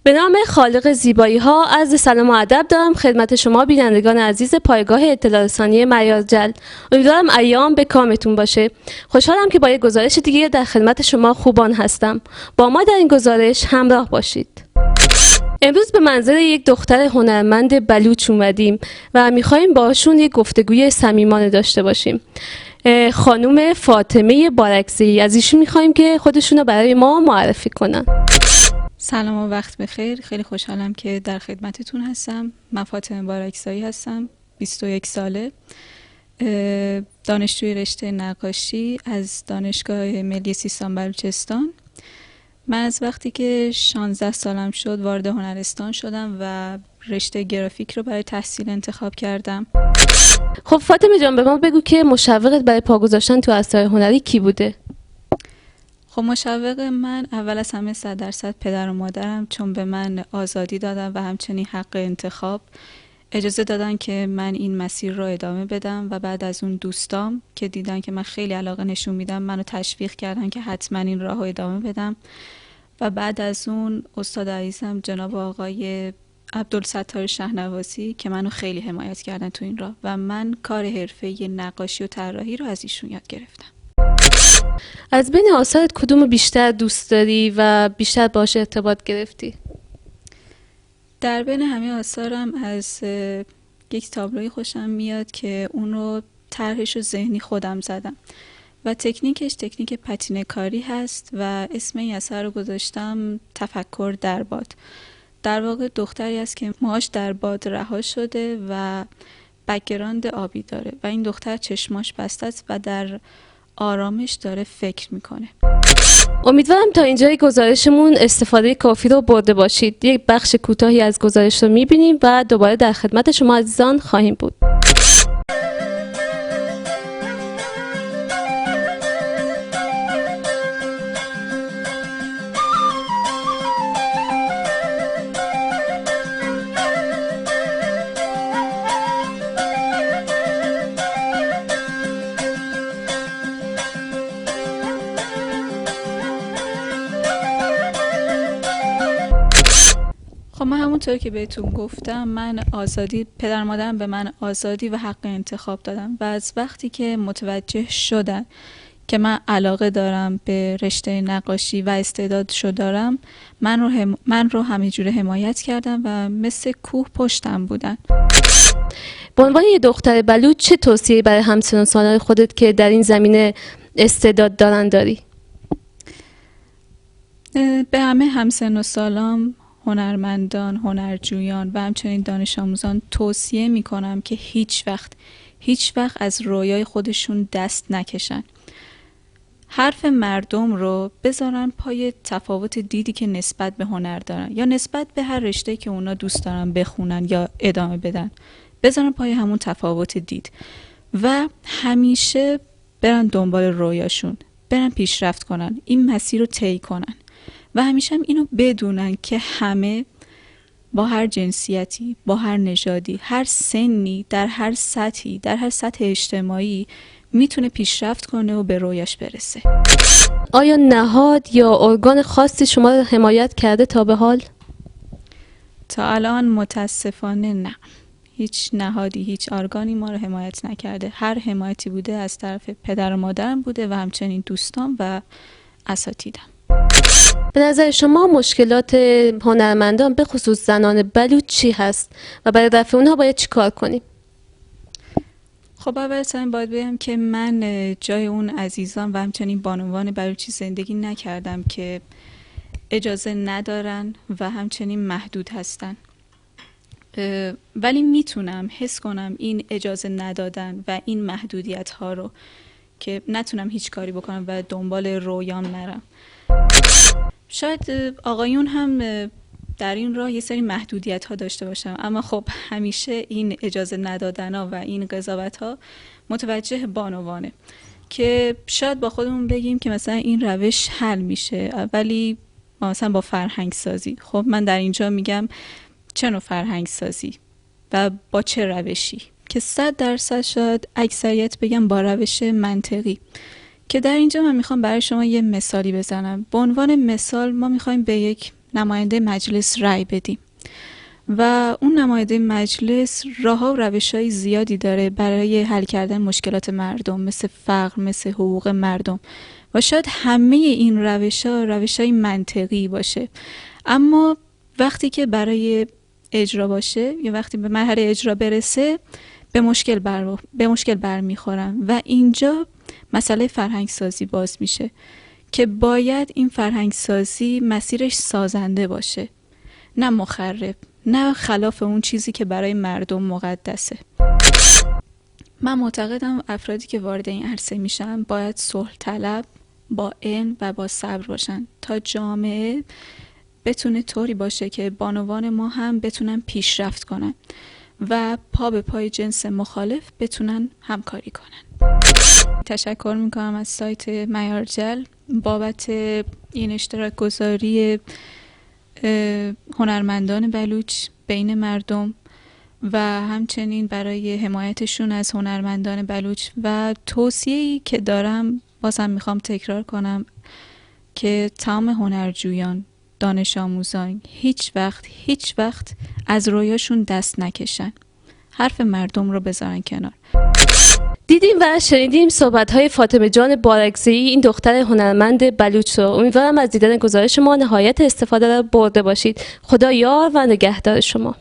به نام خالق زیبایی ها عرض سلام و ادب دارم خدمت شما بینندگان عزیز پایگاه اطلاع رسانی میازجل. امیدوارم ایام به کامتون باشه. خوشحالم که با یک گزارش دیگه در خدمت شما خوبان هستم. با ما در این گزارش همراه باشید. امروز به منزل یک دختر هنرمند بلوچ اومدیم و میخوایم باشون یک گفتگوی صمیمانه داشته باشیم. خانم فاطمه بارکزئی، از ایشون میخوایم که خودشون رو برای ما معرفی کنن. سلام و وقت بخیر. خیلی خوشحالم که در خدمتتون هستم. من فاطمه بارکزئی هستم، 21 ساله، دانشجوی رشته نقاشی از دانشگاه ملی سیستان بلوچستان. من از وقتی که 16 سالم شد وارد هنرستان شدم و رشته گرافیک رو برای تحصیل انتخاب کردم. خب فاطمه جان، به ما بگو که مشوقت برای پا گذاشتن تو اثر هنری کی بوده؟ خب مشوق من اول از همه 100% پدر و مادرم، چون به من آزادی دادن و همچنین حق انتخاب، اجازه دادن که من این مسیر رو ادامه بدم و بعد از اون دوستام که دیدن که من خیلی علاقه نشون میدم منو تشویق کردن که حتما این راه رو ادامه بدم. و بعد از اون استاد عزیزم جناب آقای عبدالستار شهنوازی که منو خیلی حمایت کردن تو این راه و من کار حرفه‌ای نقاشی و طراحی رو از ایشون یاد گرفتم. از بین آثارت کدوم بیشتر دوست داری و بیشتر باهاش ارتباط گرفتی؟ در بین همه آثارم از یک تابلوی خوشم میاد که اون رو طرحش رو ذهنی خودم زدم و تکنیکش تکنیک پتینه کاری هست و اسم این اثر رو گذاشتم تفکر در باد. در واقع دختری است که موهاش در باد رها شده و بک‌گراند آبی داره و این دختر چشماش بسته است و در آرامش داره فکر میکنه. امیدوارم تا اینجای گزارشمون استفاده کافی رو برده باشید. یک بخش کوتاهی از گزارش رو میبینیم و دوباره در خدمت شما عزیزان خواهیم بود. خب من همونطور که بهتون گفتم من آزادی، پدر مادرم به من آزادی و حق انتخاب دادن و از وقتی که متوجه شدن که من علاقه دارم به رشته نقاشی و استعدادشو دارم، من رو همینجوره حمایت کردن و مثل کوه پشتم بودن. به عنوان یه دختر بلوچ چه توصیه‌ای برای همسن و سالای خودت که در این زمینه استعداد دارن داری؟ به همه همسن و سالام، هنرمندان، هنرجویان و همچنین دانش آموزان توصیه میکنم که هیچ وقت از رویای خودشون دست نکشن. حرف مردم رو بذارن پای تفاوت دیدی که نسبت به هنر دارن یا نسبت به هر رشته که اونا دوست دارن بخونن یا ادامه بدن، بذارن پای همون تفاوت دید و همیشه برن دنبال رویاشون، برن پیشرفت کنن، این مسیر رو طی کنن و همیشه هم اینو بدونن که همه با هر جنسیتی، با هر نژادی، هر سنی، در هر سطحی، در هر سطح اجتماعی میتونه پیشرفت کنه و به رویاش برسه. آیا نهاد یا ارگان خاصی شما رو حمایت کرده تا به حال؟ تا الان متاسفانه نه. هیچ نهادی، هیچ ارگانی ما رو حمایت نکرده. هر حمایتی بوده از طرف پدر و مادرم بوده و همچنین دوستان و اساتیدم. به نظر شما مشکلات هنرمندان به خصوص زنان بلوچ چی هست و برای رفع اونها باید چی کار کنیم؟ خب اول باید بگم که من جای اون عزیزان و همچنین بانوان بلوچی زندگی نکردم که اجازه ندارن و همچنین محدود هستن، ولی میتونم حس کنم این اجازه ندادن و این محدودیت ها رو که نتونم هیچ کاری بکنم و دنبال رویام نرم. شاید آقایون هم در این راه یه سری محدودیت ها داشته باشم، اما خب همیشه این اجازه ندادن ها و این قضاوت ها متوجه بانوانه که شاید با خودمون بگیم که مثلا این روش حل میشه، ولی مثلا با فرهنگ سازی. خب من در اینجا میگم چه نوع فرهنگ سازی و با چه روشی، که 100% شاید اکثریت بگم با روش منطقی، که در اینجا من میخوام برای شما یه مثالی بزنم. به عنوان مثال ما میخوایم به یک نماینده مجلس رأی بدیم و اون نماینده مجلس راه‌ها و روش‌های زیادی داره برای حل کردن مشکلات مردم، مثل فقر، مثل حقوق مردم و شاید همه این روش‌ها روش‌های منطقی باشه، اما وقتی که برای اجرا باشه یا وقتی به مرحله اجرا برسه به مشکل برمیخورن و اینجا مسئله فرهنگ سازی باز میشه که باید این فرهنگ سازی مسیرش سازنده باشه، نه مخرب، نه خلاف اون چیزی که برای مردم مقدسه. من معتقدم افرادی که وارد این عرصه میشن باید صلح طلب، با علم و با صبر باشن تا جامعه بتونه طوری باشه که بانوان ما هم بتونن پیشرفت کنن و پا به پای جنس مخالف بتونن همکاری کنن. تشکر میکنم از سایت معیارجل بابت این اشتراک گذاری هنرمندان بلوچ بین مردم و همچنین برای حمایتشون از هنرمندان بلوچ و توصیه‌ای که دارم بازم میخوام تکرار کنم که تمام هنرجویان، دانش آموزان هیچ وقت از رویاشون دست نکشن، حرف مردم رو بذارن کنار. دیدیم و شنیدیم صحبت‌های فاطمه جان بارکزئی، این دختر هنرمند بلوچ رو. امیدوارم از دیدن گزارش ما نهایت استفاده را برده باشید. خدا یار و نگهدار شما.